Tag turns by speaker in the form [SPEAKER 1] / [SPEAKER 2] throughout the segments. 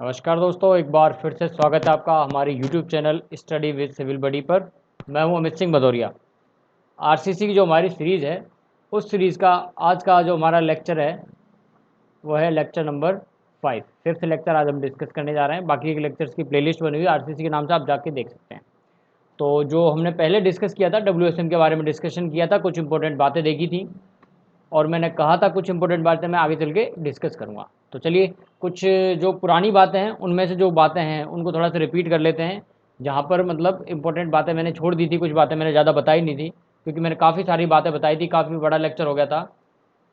[SPEAKER 1] नमस्कार दोस्तों, एक बार फिर से स्वागत है आपका हमारे YouTube channel study with civil buddy पर। मैं हूं अमित सिंह भदौरिया। आरसीसी की जो हमारी सीरीज़ है, उस सीरीज़ का आज का जो हमारा लेक्चर है वो है लेक्चर नंबर 5। फिफ्थ लेक्चर आज हम डिस्कस करने जा रहे हैं। बाकी के लेक्चर्स की प्लेलिस्ट बनी हुई है आरसीसी के नाम से, आप जाके देख सकते हैं। तो जो हमने पहले डिस्कस किया था, WSM के बारे में डिस्कशन किया था, कुछ इंपॉर्टेंट बातें देखी थी और मैंने कहा था कुछ इंपॉर्टेंट बातें मैं आगे चल के डिस्कस करूँगा। तो चलिए, कुछ जो पुरानी बातें हैं उनमें से जो बातें हैं उनको थोड़ा सा रिपीट कर लेते हैं। जहाँ पर मतलब इंपॉर्टेंट बातें मैंने छोड़ दी थी, कुछ बातें मैंने ज़्यादा बताई नहीं थी, क्योंकि मैंने काफ़ी सारी बातें बताई थी, काफ़ी बड़ा लेक्चर हो गया था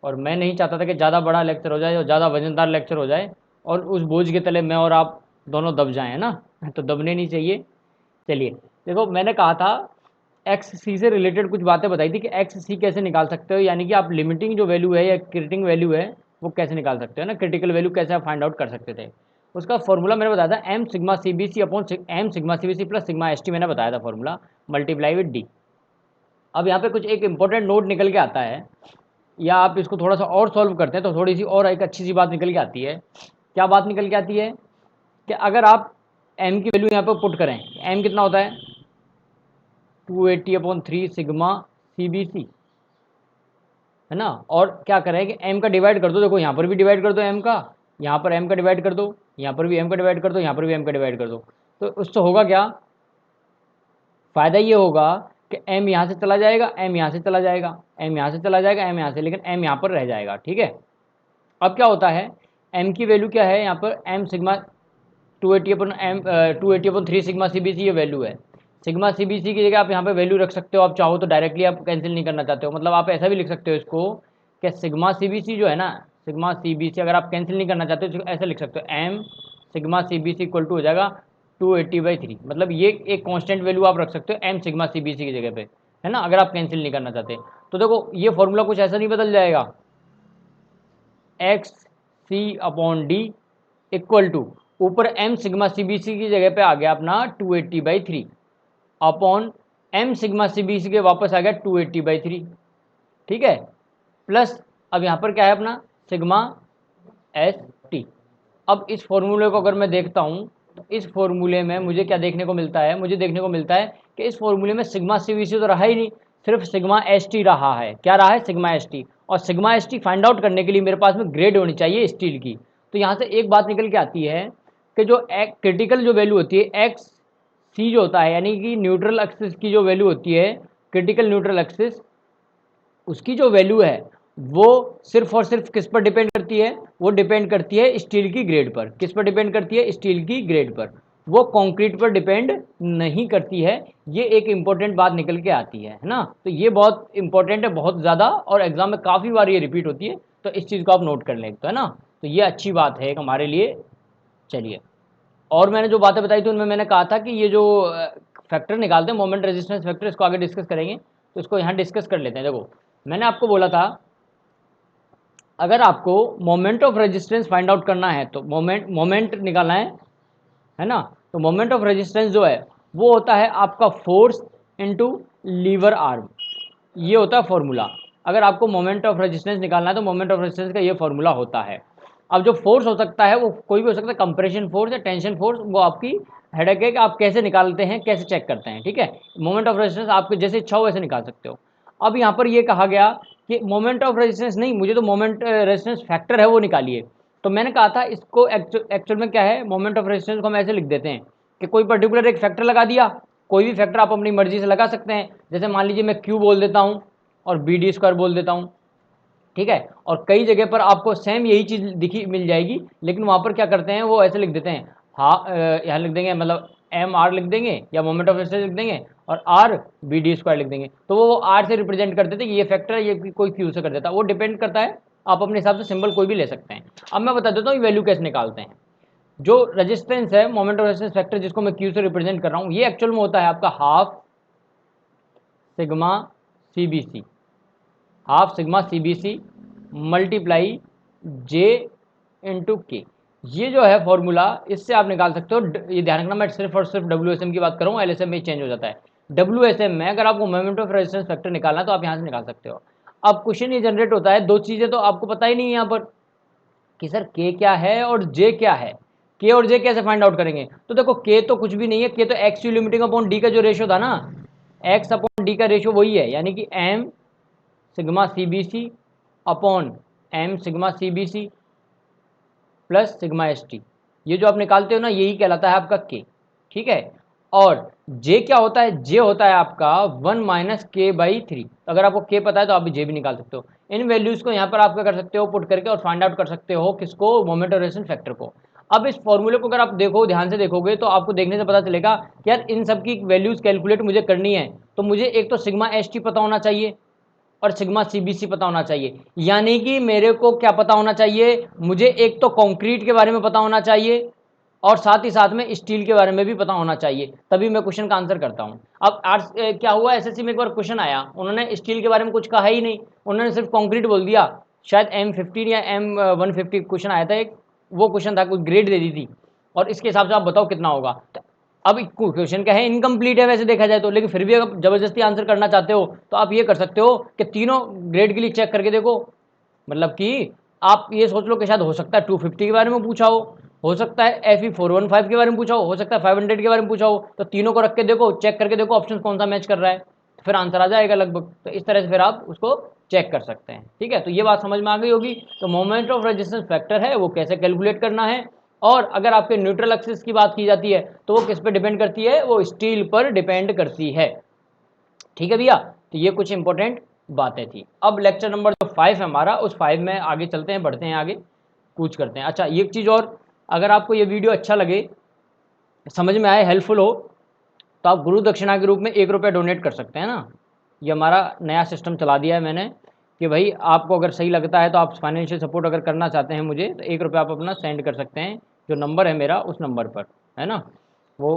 [SPEAKER 1] और मैं नहीं चाहता था कि ज़्यादा बड़ा लेक्चर हो जाए और ज़्यादा वजनदार लेक्चर हो जाए और उस बोझ के तले मैं और आप दोनों दब जाएँ, है ना। तो दबने नहीं चाहिए। चलिए, देखो, मैंने कहा था एक्स सी से रिलेटेड कुछ बातें बताई थी कि एक्स सी कैसे निकाल सकते हो, यानी कि आप लिमिटिंग जो वैल्यू है या क्रिटिंग वैल्यू है वो कैसे निकाल सकते हो ना, क्रिटिकल वैल्यू कैसे आप फाइंड आउट कर सकते थे। उसका फॉर्मूला मैंने बताया था M sigma C B C upon M sigma C B C plus sigma S T, मैंने बताया था फॉर्मूला, मल्टीप्लाई विद डी। अब यहाँ पे कुछ एक इंपॉर्टेंट नोट निकल के आता है, या आप इसको थोड़ा सा और सॉल्व करते हैं तो थोड़ी सी और एक अच्छी सी बात निकल के आती है। क्या बात निकल के आती है कि अगर आप एम की वैल्यू यहाँ पर पुट करें, एम कितना होता है 280/3 सिग्मा सी बी सी, है ना। और क्या करें कि m का डिवाइड कर दो, देखो यहाँ पर भी डिवाइड कर दो m का, यहाँ पर m का डिवाइड कर दो, यहाँ पर भी m का डिवाइड कर दो, यहाँ पर भी m का डिवाइड कर दो। तो उससे होगा क्या, फ़ायदा ये होगा कि m यहाँ से चला जाएगा, m यहाँ से चला जाएगा, m यहाँ से चला जाएगा, m यहाँ से, लेकिन m यहाँ पर रह जाएगा। ठीक है। अब क्या होता है, m की वैल्यू क्या है यहाँ पर, m sigma 280/3 sigma C B C ये वैल्यू है। सिग्मा सी बी सी की जगह आप यहाँ पे वैल्यू रख सकते हो, आप चाहो तो डायरेक्टली आप कैंसिल नहीं करना चाहते हो, मतलब आप ऐसा भी लिख सकते हो इसको कि सिग्मा सी बी सी जो है ना, सिग्मा सी बी सी अगर आप कैंसिल नहीं करना चाहते हो तो ऐसा लिख सकते हो M sigma C B C equal to हो जाएगा 280/3। मतलब ये एक कांस्टेंट वैल्यू आप रख सकते हो M sigma C B C की जगह पे, है ना, अगर आप कैंसिल नहीं करना चाहते। तो देखो ये फॉर्मूला कुछ ऐसा नहीं बदल जाएगा, x c upon d equal to, ऊपर m sigma C B C की जगह पे आ गया अपना 280/3 upon M sigma C B c के वापस आ गया 280/3। ठीक है, प्लस अब यहाँ पर क्या है अपना सिग्मा एस टी। अब इस फॉर्मूले को अगर मैं देखता हूँ तो इस फॉर्मूले में मुझे क्या देखने को मिलता है, मुझे देखने को मिलता है कि इस फॉर्मूले में सिग्मा सी बी सी तो रहा ही नहीं, सिर्फ सिग्मा एस टी रहा है। क्या रहा है, सिग्मा एस टी। और sigma S T find out करने के लिए मेरे पास में ग्रेड होनी चाहिए स्टील की। तो यहाँ से एक बात निकल के आती है कि जो क्रिटिकल जो वैल्यू होती है एक्स सी जो होता है, यानी कि न्यूट्रल एक्सिस की जो वैल्यू होती है, क्रिटिकल न्यूट्रल एक्सिस, उसकी जो वैल्यू है वो सिर्फ और सिर्फ किस पर डिपेंड करती है, वो डिपेंड करती है स्टील की ग्रेड पर। किस पर डिपेंड करती है, स्टील की ग्रेड पर, वो कंक्रीट पर डिपेंड नहीं करती है। ये एक इंपॉर्टेंट बात निकल के आती है ना। तो ये बहुत इंपॉर्टेंट है, बहुत ज़्यादा, और एग्जाम में काफ़ी बार ये रिपीट होती है, तो इस चीज़ को आप नोट कर लें, तो है ना। तो ये अच्छी बात है एक हमारे लिए। चलिए, और मैंने जो बातें बताई थी उनमें मैंने कहा था कि ये जो फैक्टर निकालते हैं मोमेंट रेजिस्टेंस फैक्टर, इसको आगे डिस्कस करेंगे, तो इसको यहाँ डिस्कस कर लेते हैं। देखो, मैंने आपको बोला था अगर आपको moment of resistance find out करना है तो मोमेंट निकालना है ना। तो मोमेंट ऑफ रेजिस्टेंस जो है वो होता है आपका फोर्स इनटू लीवर आर्म, ये होता है फॉर्मूला। अगर आपको मोमेंट ऑफ रेजिस्टेंस निकालना है तो मोमेंट ऑफ रेजिस्टेंस का ये फॉर्मूला होता है। अब जो फोर्स हो सकता है वो कोई भी हो सकता है, कंप्रेशन फोर्स या टेंशन फोर्स, वो आपकी हेडेक है कि आप कैसे निकालते हैं, कैसे चेक करते हैं। ठीक है, मोमेंट ऑफ रेजिस्टेंस आपके जैसे इच्छा हो वैसे निकाल सकते हो। अब यहाँ पर ये कहा गया कि मोमेंट ऑफ रेजिस्टेंस नहीं, मुझे तो मोमेंट रेजिस्टेंस फैक्टर है वो निकालिए। तो मैंने कहा था इसको एक्चुअल में क्या है, मोमेंट ऑफ रेजिस्टेंस को हम ऐसे लिख देते हैं कि कोई पर्टिकुलर एक फैक्टर लगा दिया, कोई भी फैक्टर आप अपनी मर्जी से लगा सकते हैं। जैसे मान लीजिए मैं क्यू बोल देता हूँ और बी डी स्क्वायर बोल देता हूँ। ठीक है, और कई जगह पर आपको सेम यही चीज़ दिखी मिल जाएगी, लेकिन वहाँ पर क्या करते हैं वो ऐसे लिख देते हैं, हाँ यहाँ लिख देंगे, मतलब एम आर लिख देंगे या मोमेंट ऑफ रेजिस्टेंस लिख देंगे और आर बी डी स्क्वायर लिख देंगे। तो वो आर से रिप्रेजेंट कर देते कि ये फैक्टर है, ये कोई क्यू से कर देता, वो डिपेंड करता है, आप अपने हिसाब से सिंबल कोई भी ले सकते हैं। अब मैं बता देता हूँ वैल्यू कैसे निकालते हैं। जो रेजिस्टेंस है, मोमेंट ऑफ रेजिस्टेंस फैक्टर, जिसको मैं क्यू से रिप्रेजेंट कर रहा हूँ, ये एक्चुअल में होता है आपका half sigma C B c, half sigma C B c multiply j into k. ये जो है फॉर्मूला, इससे आप निकाल सकते हो। ये ध्यान रखना, मैं सिर्फ और सिर्फ WSM की बात कर रहा हूँ, LSM में चेंज हो जाता है। WSM में अगर आपको मोमेंट ऑफ रेजिस्टेंस फैक्टर निकालना है तो आप यहाँ से निकाल सकते हो। अब क्वेश्चन ये जनरेट होता है, दो चीज़ें तो आपको पता ही नहीं है यहाँ पर कि सर के क्या है और जे क्या है। के और जे कैसे फाइंड आउट करेंगे? तो देखो के तो कुछ भी नहीं है, के तो X U limiting upon D का जो रेशियो था ना, एक्स अपॉन डी का रेशियो वही है, यानी कि M sigma C B C upon M sigma C B C plus sigma S T. ये जो आप निकालते हो ना, यही कहलाता है आपका के, ठीक है। और जे क्या होता है? जे होता है आपका 1 माइनस के बाई 3। अगर आपको के पता है तो आप जे भी निकाल सकते हो। इन वैल्यूज को यहाँ पर आप क्या कर सकते हो, पुट करके और फाइंड आउट कर सकते हो किसको? मोमेंट ऑफ इनर्शिया फैक्टर को। अब इस फॉर्मूले को अगर आप देखो, ध्यान से देखोगे तो आपको देखने से पता चलेगा कि यार इन सब की वैल्यूज कैलकुलेट मुझे करनी है, तो मुझे एक तो सिग्मा एस टी पता होना चाहिए और सिग्मा सीबीसी पता होना चाहिए। यानी कि मेरे को क्या पता होना चाहिए? मुझे एक तो कंक्रीट के बारे में पता होना चाहिए और साथ ही साथ में स्टील के बारे में भी पता होना चाहिए, तभी मैं क्वेश्चन का आंसर करता हूं। अब आर्ट्स क्या हुआ, एसएससी में एक बार क्वेश्चन आया, उन्होंने स्टील के बारे में कुछ कहा ही नहीं, उन्होंने सिर्फ कंक्रीट बोल दिया। शायद M15 या M150 क्वेश्चन आया था एक, वो क्वेश्चन था, कोई ग्रेड दे दी थी, और इसके हिसाब से आप बताओ कितना होगा। तो अब क्वेश्चन क्या है, इनकम्प्लीट है वैसे देखा जाए तो, लेकिन फिर भी अगर जबरदस्ती आंसर करना चाहते हो तो आप ये कर सकते हो कि तीनों ग्रेड के लिए चेक करके देखो। मतलब कि आप ये सोच लो कि शायद हो सकता है 250 के बारे में पूछा हो सकता है FE 415 के बारे में पूछा हो सकता है 500 के बारे में पूछा हो, तो तीनों को रख के देखो, चेक करके देखो ऑप्शन कौन सा मैच कर रहा है, तो फिर आंसर आ जाएगा लगभग। तो इस तरह से फिर आप उसको चेक कर सकते हैं, ठीक है। तो ये बात समझ में आ गई होगी। तो मोमेंट ऑफ रेजिस्टेंस फैक्टर है वो कैसे कैलकुलेट करना है, और अगर आपके न्यूट्रल एक्सिस की बात की जाती है तो वो किस पे डिपेंड करती है? वो स्टील पर डिपेंड करती है, ठीक है भैया। तो ये कुछ इंपॉर्टेंट बातें थी। अब लेक्चर नंबर जो 5 है हमारा, उस 5 में आगे चलते हैं, बढ़ते हैं आगे, कुछ करते हैं। अच्छा, एक चीज़ और, अगर आपको ये वीडियो अच्छा लगे, समझ में आए, हेल्पफुल हो, तो आप गुरु दक्षिणा के रूप में 1 रुपया डोनेट कर सकते हैं ना। ये हमारा नया सिस्टम चला दिया है मैंने कि भाई आपको अगर सही लगता है तो आप फाइनेंशियल सपोर्ट अगर करना चाहते हैं मुझे, तो 1 रुपया आप अपना सेंड कर सकते हैं, जो नंबर है मेरा उस नंबर पर, है ना। वो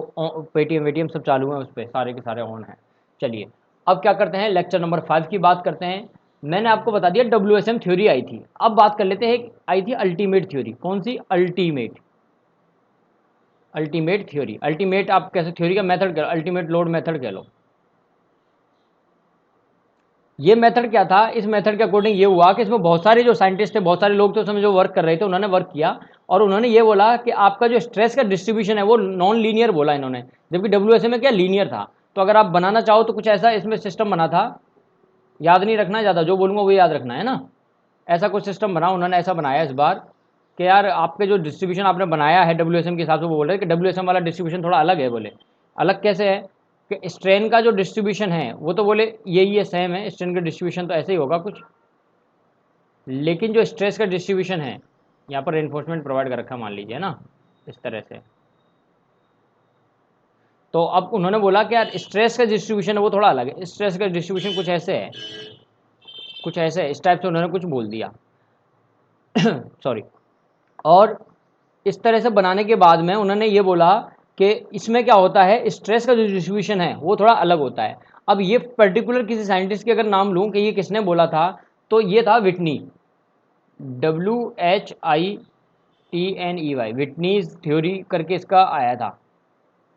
[SPEAKER 1] पेटीएम वेटीएम सब चालू है, उस पर सारे के सारे ऑन हैं। चलिए अब क्या करते हैं, लेक्चर नंबर 5 की बात करते हैं। मैंने आपको बता दिया WSM थ्योरी आई थी, अब बात कर लेते हैं, आई थी अल्टीमेट थ्योरी। कौन सी? Ultimate theory. अल्टीमेट आप कैसे थ्योरी का मेथड, अल्टीमेट लोड मेथड कह लो। ये मेथड क्या था? इस मेथड के अकॉर्डिंग ये हुआ कि इसमें बहुत सारे जो साइंटिस्ट थे, बहुत सारे लोग थे उस समय जो वर्क कर रहे थे, उन्होंने वर्क किया और उन्होंने ये बोला कि आपका जो स्ट्रेस का डिस्ट्रीब्यूशन है वो नॉन लीनियर बोला इन्होंने, जबकि WSM में क्या लीनियर था। तो अगर आप बनाना चाहो तो कुछ ऐसा इसमें सिस्टम बना था, याद नहीं रखना है ज़्यादा, जो बोलूँगा वो याद रखना है ना। ऐसा कुछ सिस्टम बना, उन्होंने ऐसा बनाया इस बार कि यार आपके जो डिस्ट्रीब्यूशन आपने बनाया है WSM के हिसाब से, वो बोल रहे हैं कि WSM वाला डिस्ट्रीब्यूशन थोड़ा अलग है। बोले अलग कैसे है? कि स्ट्रेन का जो डिस्ट्रीब्यूशन है वो तो बोले यही है, सेम है, स्ट्रेन का डिस्ट्रीब्यूशन तो ऐसे ही होगा कुछ, लेकिन जो स्ट्रेस का डिस्ट्रीब्यूशन है, यहाँ पर रेनफोर्समेंट प्रोवाइड कर रखा मान लीजिए ना, इस तरह से। तो अब उन्होंने बोला कि यार स्ट्रेस का डिस्ट्रीब्यूशन है वो थोड़ा अलग है, स्ट्रेस का डिस्ट्रीब्यूशन कुछ ऐसे है, कुछ ऐसे है, इस टाइप से उन्होंने कुछ बोल दिया सॉरी। और इस तरह से बनाने के बाद में उन्होंने ये बोला कि इसमें क्या होता है, स्ट्रेस का जो डिस्ट्रीब्यूशन है वो थोड़ा अलग होता है। अब ये पर्टिकुलर किसी साइंटिस्ट के अगर नाम लूँ कि ये किसने बोला था, तो ये था विटनी, WHITNEY, विटनीज थ्योरी करके इसका आया था,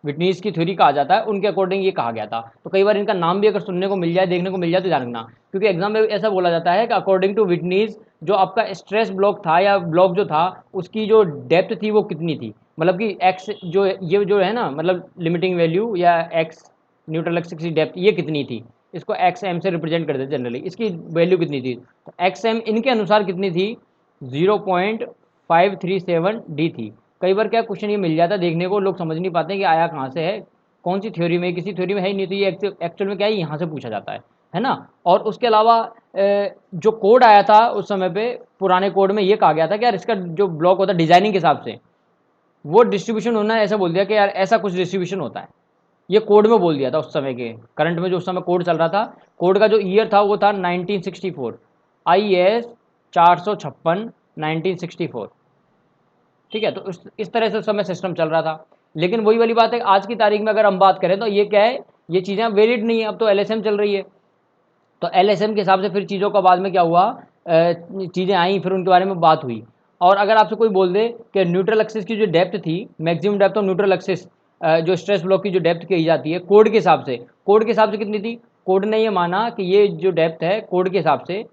[SPEAKER 1] विटनीज की थ्योरी कहा जाता है, उनके अकॉर्डिंग ये कहा गया था। तो कई बार इनका नाम भी अगर सुनने को मिल जाए, देखने को मिल जाए तो ध्यान रखना, क्योंकि एग्जाम में ऐसा बोला जाता है कि अकॉर्डिंग टू विटनीज जो आपका स्ट्रेस ब्लॉक था या ब्लॉक जो था उसकी जो डेप्थ थी वो कितनी थी, मतलब कि एक्स जो ये जो है ना, मतलब लिमिटिंग वैल्यू या एक्स न्यूट्रल एक्सिस की डेप्थ ये कितनी थी, इसको XM से रिप्रेजेंट करते जनरली, इसकी वैल्यू कितनी थी, तो XM इनके अनुसार कितनी थी, 0.537D थी। कई बार क्या क्वेश्चन ये मिल जाता है देखने को, लोग समझ नहीं पाते कि आया कहाँ से है, कौन सी थ्योरी में, किसी थ्योरी में है ही नहीं, तो ये एक्चुअल में क्या है, यहाँ से पूछा जाता है ना। और उसके अलावा जो कोड आया था उस समय पे, पुराने कोड में ये कहा गया था कि यार इसका जो ब्लॉक होता है डिजाइनिंग के हिसाब से वो डिस्ट्रीब्यूशन होना है, ऐसा बोल दिया कि यार ऐसा कुछ डिस्ट्रीब्यूशन होता है, ये कोड में बोल दिया था उस समय के करंट में, जो उस समय कोड चल रहा था, कोड का जो ईयर था वो था 1964, IS 456 1964, ठीक है। तो इस तरह से उस समय सिस्टम चल रहा था। लेकिन वही वाली बात है, आज की तारीख में अगर हम बात करें तो ये क्या है, ये चीज़ें वैलिड नहीं है, अब तो LSM चल रही है। तो LSM के हिसाब से फिर चीज़ों का बाद में क्या हुआ, चीज़ें आई, फिर उनके बारे में बात हुई। और अगर आपसे कोई बोल दे कि न्यूट्रल एक्सिस की जो डेप्थ थी, maximum depth of neutral axis, जो स्ट्रेस ब्लॉक की जो डेप्थ कही जाती है कोड के हिसाब से, कोड के हिसाब से कितनी थी, कोड ने ये माना कि ये जो डेप्थ है कोड के हिसाब से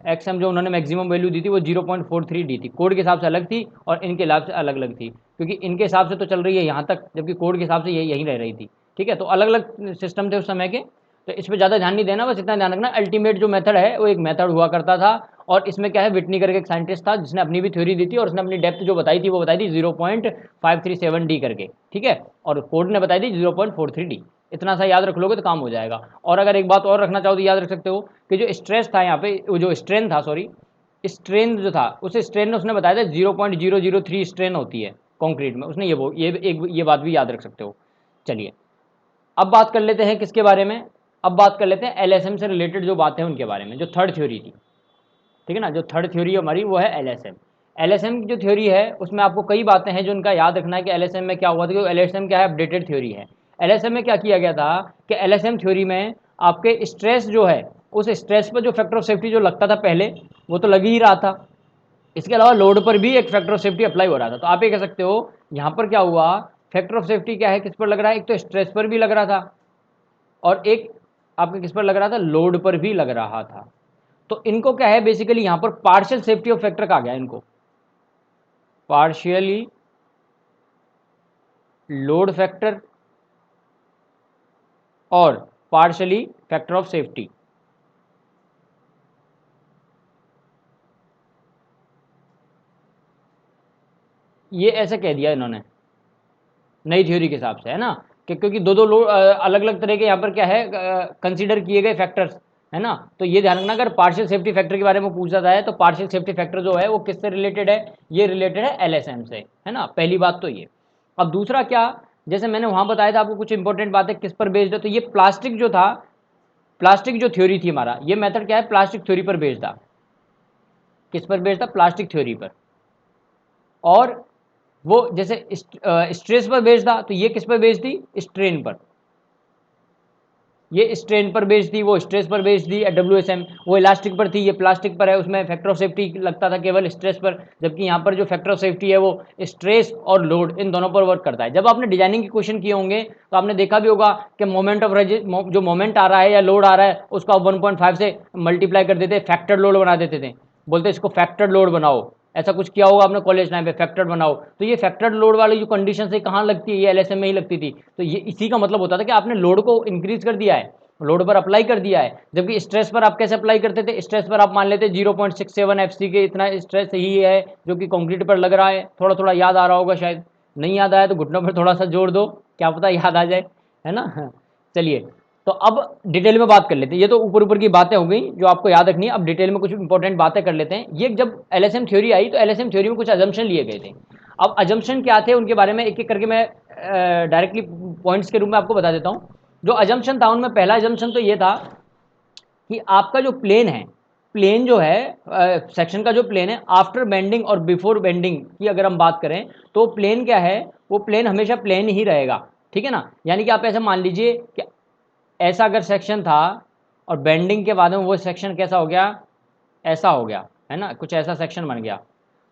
[SPEAKER 1] एक्सएम जो उन्होंने मैक्सिमम वैल्यू दी थी वो 0.43 दी थी, कोड के हिसाब से अलग थी और इनके हिसाब से अलग अलग थी, क्योंकि इनके हिसाब से तो चल रही है यहाँ तक, जबकि कोड के हिसाब से ये यहीं रह रही थी। ठीक है, तो अलग अलग सिस्टम थे उस समय के, तो इस पर ज़्यादा ध्यान नहीं देना, बस इतना ध्यान रखना अल्टीमेट जो मेथड है वो एक मेथड हुआ करता था। और इसमें क्या है, विटनी करके एक साइंटिस्ट था जिसने अपनी भी थ्योरी दी थी और उसने अपनी डेप्थ जो बताई थी वो बताई थी 0.537 डी करके। ठीक है, और कोड ने बताई थी 0.43 डी। इतना सा याद रख लोगे तो काम हो जाएगा। और अगर एक बात और रखना चाहो तो याद रख सकते हो कि जो स्ट्रेस था यहाँ पे, जो स्ट्रेन था, सॉरी स्ट्रेन जो था, उस स्ट्रेन ने उसने बताया था 0.003 स्ट्रेन होती है कंक्रीट में, उसने ये बात भी याद रख सकते हो। चलिए अब बात कर लेते हैं किसके बारे में, अब बात कर लेते हैं एलएसएम से रिलेटेड जो बातें हैं उनके बारे में, जो थर्ड थ्योरी थी। ठीक है ना, जो थर्ड थ्योरी हमारी वो है एलएसएम। एलएसएम की जो थ्योरी है उसमें आपको कई बातें हैं जो उनका याद रखना है कि एलएसएम में क्या हुआ था, क्योंकि एलएसएम क्या है, अपडेटेड थ्योरी है। एलएसएम में क्या किया गया था कि एलएसएम थ्योरी में आपके स्ट्रेस जो है, उस स्ट्रेस पर जो फैक्टर ऑफ सेफ्टी जो लगता था पहले वो तो लग ही रहा था, इसके अलावा लोड पर भी एक फैक्टर ऑफ सेफ्टी अप्लाई हो रहा था। तो आप ये कह सकते हो यहाँ पर क्या हुआ, फैक्टर ऑफ सेफ्टी क्या है, किस पर लग रहा है, एक तो स्ट्रेस पर भी लग रहा था और एक आपके किस पर लग रहा था, लोड पर भी लग रहा था। तो इनको क्या है, बेसिकली यहां पर पार्शियल सेफ्टी ऑफ फैक्टर कहा गया इनको, पार्शियली लोड फैक्टर और पार्शियली फैक्टर ऑफ सेफ्टी। ये ऐसे कह दिया इन्होंने नई थ्योरी के हिसाब से, है ना, कि क्योंकि दो दो लोड अलग अलग तरह के यहाँ पर क्या है कंसीडर किए गए फैक्टर्स, है ना। तो ये ध्यान रखना, अगर पार्शियल सेफ्टी फैक्टर के बारे में पूछा जाए तो पार्शियल सेफ्टी फैक्टर जो है वो किससे रिलेटेड है, ये रिलेटेड है एलएसएम से, है ना, पहली बात तो ये। अब दूसरा क्या, जैसे मैंने वहाँ बताया था आपको कुछ इंपॉर्टेंट बातें किस पर बेस्ड है, तो ये प्लास्टिक जो था, प्लास्टिक जो थ्योरी थी हमारा, ये मेथड क्या है, प्लास्टिक थ्योरी पर बेस्ड था। किस पर बेस्ड था, प्लास्टिक थ्योरी पर। और वो जैसे स्ट्रेस पर बेस्ड था, तो ये किस पर बेस्ड थी, स्ट्रेन पर। ये स्ट्रेन पर बेस्ड थी, वो स्ट्रेस पर बेस्ड थी डब्ल्यूएसएम, वो इलास्टिक पर थी, ये प्लास्टिक पर है, उसमें फैक्टर ऑफ सेफ्टी लगता था केवल स्ट्रेस पर, जबकि यहाँ पर जो फैक्टर ऑफ सेफ्टी है वो स्ट्रेस और लोड इन दोनों पर वर्क करता है। जब आपने डिजाइनिंग के क्वेश्चन किए होंगे तो आपने देखा भी होगा कि मोमेंट ऑफ जो मोमेंट आ रहा है या लोड आ रहा है उसको आप 1.5 से मल्टीप्लाई कर देते, फैक्टर लोड बना देते थे, बोलते इसको फैक्टर लोड बनाओ, ऐसा कुछ किया होगा आपने कॉलेज टाइम पे, फैक्टर बनाओ। तो ये फैक्टर लोड वाली जो कंडीशन है कहाँ लगती है, ये एलएसएम में ही लगती थी। तो ये इसी का मतलब होता था कि आपने लोड को इंक्रीज कर दिया है, लोड पर अप्लाई कर दिया है, जबकि स्ट्रेस पर आप कैसे अप्लाई करते थे, स्ट्रेस पर आप मान लेते 0.67 एफसी के इतना स्ट्रेस ही है जो कि कंक्रीट पर लग रहा है। थोड़ा थोड़ा याद आ रहा होगा, शायद नहीं याद आया तो घुटनों पर थोड़ा सा जोड़ दो, क्या पता याद आ जाए, है ना। चलिए तो अब डिटेल में बात कर लेते हैं, ये तो ऊपर ऊपर की बातें हो गई जो आपको याद रखनी है, अब डिटेल में कुछ इंपॉर्टेंट बातें कर लेते हैं। ये जब एलएसएम थ्योरी आई तो एलएसएम थ्योरी में कुछ अजम्पशन लिए गए थे। अब अजम्पशन क्या थे उनके बारे में एक एक करके मैं डायरेक्टली पॉइंट्स के रूप में आपको बता देता हूँ। जो अजम्पशन था उनमें पहला अजम्पशन तो ये था कि आपका जो प्लेन है, प्लेन जो है सेक्शन का जो प्लेन है, आफ्टर बेंडिंग और बिफोर बेंडिंग की अगर हम बात करें तो प्लेन क्या है, वो प्लेन हमेशा प्लेन ही रहेगा। ठीक है ना, यानी कि आप ऐसा मान लीजिए कि ऐसा अगर सेक्शन था और बेंडिंग के बाद में वो सेक्शन कैसा हो गया, ऐसा हो गया, है ना, कुछ ऐसा सेक्शन बन गया।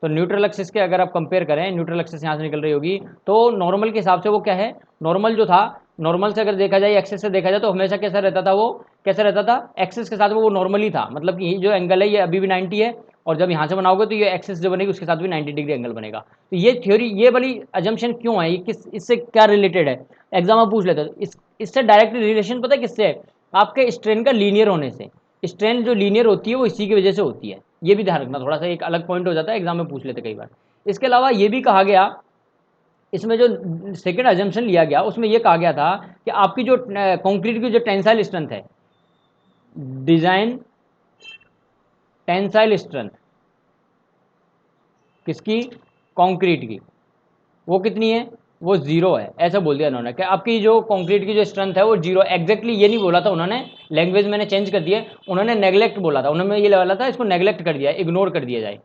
[SPEAKER 1] तो न्यूट्रल एक्सिस के अगर आप कंपेयर करें, न्यूट्रल एक्सिस यहाँ से निकल रही होगी, तो नॉर्मल के हिसाब से वो क्या है, नॉर्मल जो था, नॉर्मल से अगर देखा जाए, एक्सिस से देखा जाए तो हमेशा कैसा रहता था, वो कैसा रहता था, एक्सिस के साथ वो नॉर्मल ही था, मतलब कि जो एंगल है ये अभी भी 90 है, और जब यहाँ से बनाओगे तो ये एक्सिस जो बनेगी उसके साथ भी 90 डिग्री एंगल बनेगा। तो ये थ्योरी, ये वाली अजम्पशन क्यों है, ये किस, इससे क्या रिलेटेड है, एग्जाम में पूछ लेते हैं। इससे डायरेक्ट रिलेशन पता है किससे है, आपके स्ट्रेन का लीनियर होने से। स्ट्रेन जो लीनियर होती है वो इसी की वजह से होती है, ये भी ध्यान रखना, थोड़ा सा एक अलग पॉइंट हो जाता है, एग्जाम में पूछ लेते कई बार। इसके अलावा ये भी कहा गया, इसमें जो सेकेंड अजम्पशन लिया गया उसमें ये कहा गया था कि आपकी जो कंक्रीट की जो टेंसाइल स्ट्रेंथ है, डिजाइन टेंसाइल स्ट्रेंथ किसकी, कंक्रीट की, वो कितनी है, वो जीरो है, ऐसा बोल दिया उन्होंने कि आपकी जो कंक्रीट की जो स्ट्रेंथ है वो जीरो। एग्जैक्टली ये नहीं बोला था उन्होंने, लैंग्वेज मैंने चेंज कर दिया, उन्होंने नेग्लेक्ट बोला था, उन्होंने ये बोला था इसको नेग्लेक्ट कर दिया, इग्नोर कर दिया जाए,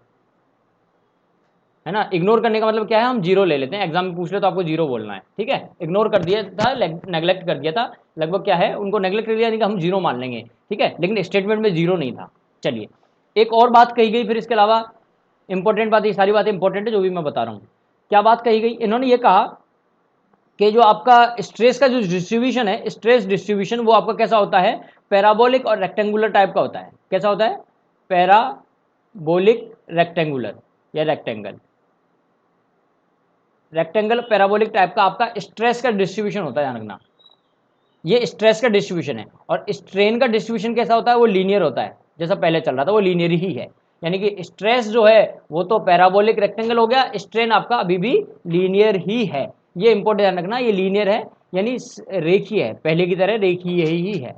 [SPEAKER 1] है ना। इग्नोर करने का मतलब क्या है, हम जीरो ले लेते हैं, एग्जाम में पूछ ले तो आपको जीरो बोलना है, ठीक है। इग्नोर कर दिया था, नेग्लेक्ट कर दिया था, लगभग क्या है, उनको नेग्लेक्ट कर दिया, यानी कि हम जीरो मान लेंगे, ठीक है, लेकिन स्टेटमेंट में जीरो नहीं था। चलिए एक और बात कही गई फिर इसके अलावा, इंपॉर्टेंट बात, ये सारी बातें इंपॉर्टेंट है जो भी मैं बता रहा हूँ। क्या बात कही गई, इन्होंने ये कहा कि जो आपका स्ट्रेस का जो डिस्ट्रीब्यूशन है, स्ट्रेस डिस्ट्रीब्यूशन वो आपका कैसा होता है, पैराबोलिक और रेक्टेंगुलर टाइप का होता है। कैसा होता है, पैराबोलिक रेक्टेंगुलर या रेक्टेंगल। रेक्टेंगल पैराबोलिक टाइप का आपका स्ट्रेस का डिस्ट्रीब्यूशन होता है, ध्यान रखना, ये स्ट्रेस का डिस्ट्रीब्यूशन है। और स्ट्रेन का डिस्ट्रीब्यूशन कैसा होता है, वो लीनियर होता है, जैसा पहले चल रहा था वो लीनियर ही है। यानी कि स्ट्रेस जो है वो तो पैराबोलिक रेक्टेंगल हो गया, स्ट्रेन आपका अभी भी लीनियर ही है। ये इंपॉर्टेंट ध्यान रखना, ये लीनियर है यानी रेखीय है, पहले की तरह रेखीय ही है,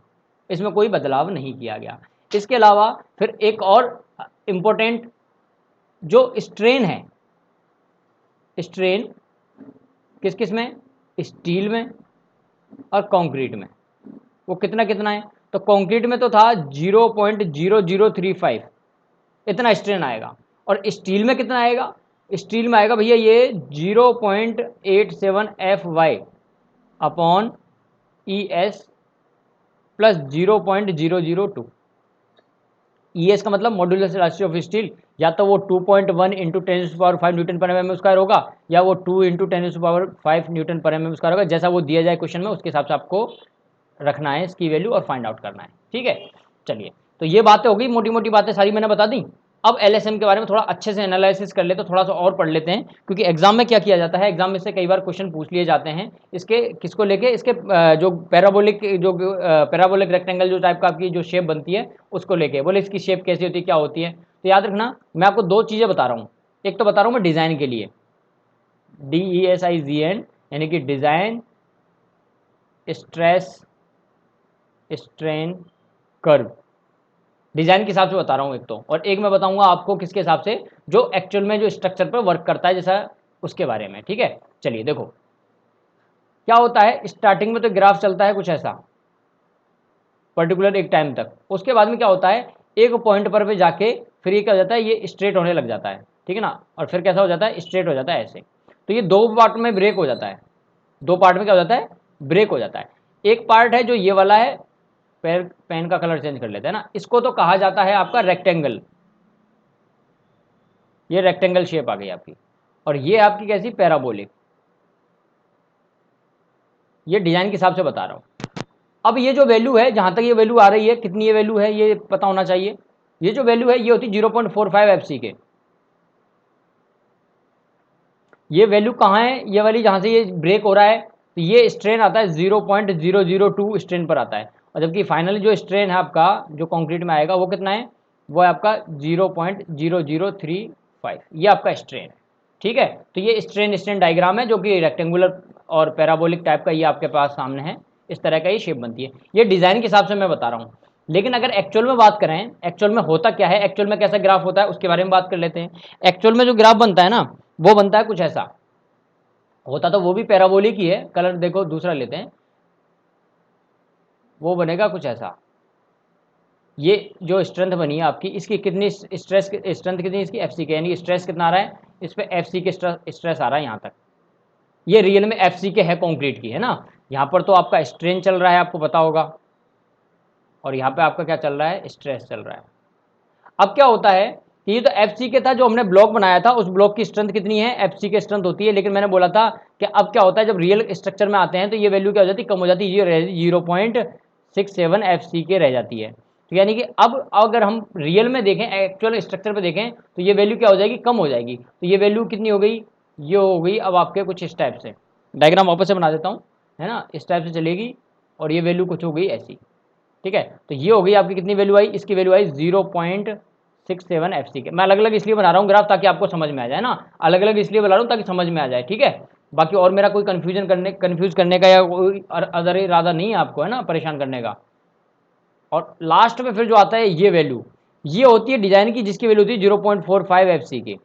[SPEAKER 1] इसमें कोई बदलाव नहीं किया गया। इसके अलावा फिर एक और इंपॉर्टेंट जो स्ट्रेन है, स्ट्रेन किस किस में, स्टील में और कंक्रीट में, वो कितना कितना है, तो कंक्रीट में तो था 0.0035 इतना स्ट्रेन आएगा, और स्टील में कितना आएगा, स्टील में आएगा भैया ये 0.87 FY upon ES plus 0.002। ES का मतलब मॉड्यूलस वेलोसिटी ऑफ स्टील, या तो वो 2.1 इंटू 10⁵ न्यूटन पर mm स्क्वायर होगा, या वो 2 इंटू 10⁵ न्यूटन पर mm स्क्वायर होगा, जैसा वो दिया जाए क्वेश्चन में उसके हिसाब से आपको रखना है इसकी वैल्यू और फाइंड आउट करना है। ठीक है, चलिए, तो ये बातें हो गई, मोटी मोटी बातें सारी मैंने बता दी। अब LSM के बारे में थोड़ा अच्छे से एनालिसिस कर ले तो थोड़ा सा और पढ़ लेते हैं, क्योंकि एग्जाम में क्या किया जाता है, एग्जाम में से कई बार क्वेश्चन पूछ लिए जाते हैं इसके किसको लेके, इसके जो पैराबोलिक रेक्टेंगल जो टाइप का आपकी जो शेप बनती है उसको लेके, बोले इसकी शेप कैसी होती है, क्या होती है। तो याद रखना, मैं आपको दो चीज़ें बता रहा हूँ, एक तो बता रहा हूँ मैं डिज़ाइन के लिए, DESIGN यानी कि design stress strain curve, design के हिसाब से बता रहा हूँ एक तो, और एक मैं बताऊंगा आपको किसके हिसाब से, जो एक्चुअल में जो स्ट्रक्चर पर वर्क करता है जैसा उसके बारे में। ठीक है, चलिए देखो क्या होता है, स्टार्टिंग में तो ग्राफ चलता है कुछ ऐसा पर्टिकुलर एक टाइम तक, उसके बाद में क्या होता है, एक पॉइंट पर पे जाके फिर ये क्या हो जाता है, ये स्ट्रेट होने लग जाता है, ठीक है ना, और फिर कैसा हो जाता है, स्ट्रेट हो जाता है ऐसे। तो ये दो पार्ट में ब्रेक हो जाता है, दो पार्ट में क्या हो जाता है, ब्रेक हो जाता है। एक पार्ट है जो ये वाला है, पेन का कलर चेंज कर लेते हैं ना, इसको तो कहा जाता है आपका रेक्टेंगल, ये रेक्टेंगल शेप आ गई आपकी, और ये आपकी कैसी, पैराबोलिक। ये डिजाइन के हिसाब से बता रहा हूं। अब ये जो वैल्यू है, जहां तक ये वैल्यू आ रही है, कितनी ये वैल्यू है ये पता होना चाहिए। ये जो वैल्यू है ये होती 0.45 FC के, ये वैल्यू कहाँ है, ये वाली जहां से ये ब्रेक हो रहा है, तो ये स्ट्रेन आता है 0.002 स्ट्रेन पर आता है, और जबकि फाइनली जो स्ट्रेन है आपका जो कंक्रीट में आएगा वो कितना है, वो है आपका 0.0035, ये आपका स्ट्रेन है। ठीक है, तो ये स्ट्रेन डायग्राम है जो कि रेक्टेंगुलर और पैराबोलिक टाइप का ये आपके पास सामने है, इस तरह का ये शेप बनती है। ये डिज़ाइन के हिसाब से मैं बता रहा हूँ, लेकिन अगर एक्चुअल में बात करें, एक्चुअल में होता क्या है, एक्चुअल में कैसा ग्राफ होता है उसके बारे में बात कर लेते हैं। एक्चुअल में जो ग्राफ बनता है ना, वो बनता है कुछ ऐसा, होता तो वो भी पैराबोलिक ही है, कलर देखो दूसरा लेते हैं, वो बनेगा कुछ ऐसा। ये जो स्ट्रेंथ बनी है आपकी, इसकी कितनी स्ट्रेंथ कितनी, इसकी FC के, यानी स्ट्रेस कितना आ रहा है इस पे, FC के स्ट्रेस आ रहा है यहाँ तक, ये रियल में FC के है कंक्रीट की, है ना। यहाँ पर तो आपका स्ट्रेन चल रहा है आपको पता होगा, और यहाँ पे आपका क्या चल रहा है, स्ट्रेस चल रहा है। अब क्या होता है कि ये तो FC के था, जो हमने ब्लॉक बनाया था उस ब्लॉक की स्ट्रेंथ कितनी है, FC के स्ट्रेंथ होती है, लेकिन मैंने बोला था कि अब क्या होता है जब रियल स्ट्रक्चर में आते हैं तो ये वैल्यू क्या हो जाती है, कम हो जाती है, ये 0.67 FC के रह जाती है। तो यानी कि अब अगर हम रियल में देखें, एक्चुअल स्ट्रक्चर पे देखें, तो ये वैल्यू क्या हो जाएगी, कम हो जाएगी। तो ये वैल्यू कितनी हो गई, ये हो गई अब आपके कुछ इस टाइप से, डायग्राम वापस से बना देता हूँ, है ना, इस टाइप से चलेगी, और ये वैल्यू कुछ हो गई ऐसी। ठीक है, तो ये हो गई आपकी कितनी वैल्यू आई, इसकी वैल्यू आई 0.67 FC के। मैं अलग अलग इसलिए बना रहा हूँ ग्राफ ताकि आपको समझ में आ जाए ना, अलग अलग इसलिए बना रहा हूँ ताकि समझ में आ जाए। ठीक है, बाकी और मेरा कोई कन्फ्यूज करने का या कोई अदर इरादा नहीं है आपको, है ना, परेशान करने का। और लास्ट में फिर जो आता है ये वैल्यू, ये होती है डिजाइन की, जिसकी वैल्यू होती है 0.45 FC की,